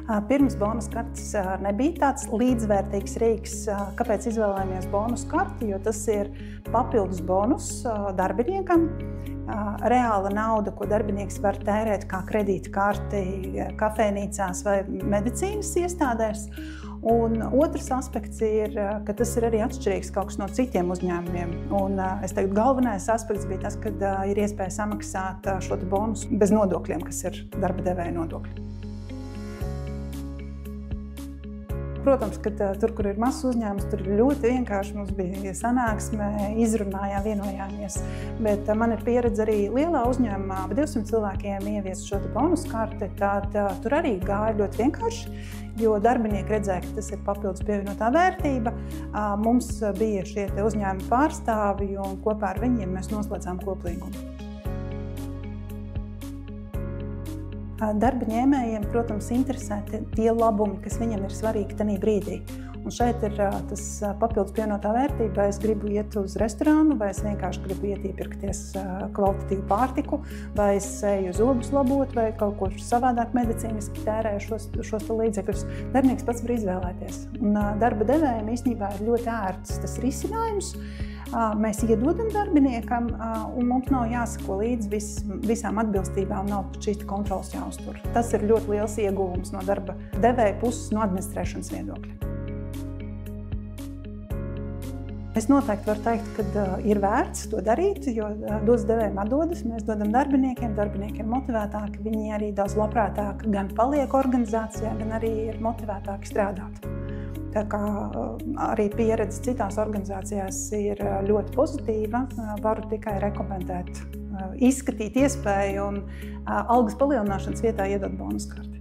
Pirms bonus kartes nebija tāds līdzvērtīgs rīks, kāpēc izvēlējāmies bonus karti, jo tas ir papildus bonus darbiniekam. Reāla nauda, ko darbinieks var tērēt kā kredīta karti kafejnīcās vai medicīnas iestādēs. Un otrs aspekts ir, ka tas ir arī atšķirīgs kaut kas no citiem uzņēmumiem. Un es teiktu, galvenais aspekts bija tas, ka ir iespēja samaksāt šo bonusu bez nodokļiem, kas ir darba devēja nodokļi. Protams, ka tur, kur ir mazs uzņēmums, tur ir ļoti vienkārši. Mums bija sanāksme, izrunājām, vienojāmies. Bet man ir pieredze arī lielā uzņēmumā, 200 cilvēkiem ieviest šo bonusu karti. Tur arī gāja ļoti vienkārši, jo darbinieki redzēja, ka tas ir papildus pievienotā vērtība. Mums bija šie uzņēmuma pārstāvji un kopā ar viņiem mēs noslēdzām koplīgumu. Darba ņēmējiem, protams, interesē tie labumi, kas viņam ir svarīgi tajā brīdī. Un šeit ir tas papildus pievienotā vērtība, vai es gribu iet uz restorānu, vai es vienkārši gribu iet iepirkties kvalitatīvu pārtiku, vai es eju zobus labot, vai kaut ko savādāk medicīniski tērēju šos līdzekļus. Darbinieks pats var izvēlēties. Un darba devējiem īstenībā ir ļoti ērts tas risinājums. Mēs iedodam darbiniekam, un mums nav jāsako līdzi visām atbilstībām, nav šīs kontrolas jāuztur. Tas ir ļoti liels ieguvums no darba devēja puses, no administrēšanas viedokļa. Es noteikti varu teikt, ka ir vērts to darīt, jo dos devējiem atdodas, mēs dodam darbiniekiem, darbinieki ir motivētāki, viņi arī daudz labprātāk gan paliek organizācijā, gan arī ir motivētāki strādāt. Tā kā arī pieredze citās organizācijās ir ļoti pozitīva, varu tikai rekomendēt, izskatīt iespēju un algas palielināšanas vietā iedot bonus karti.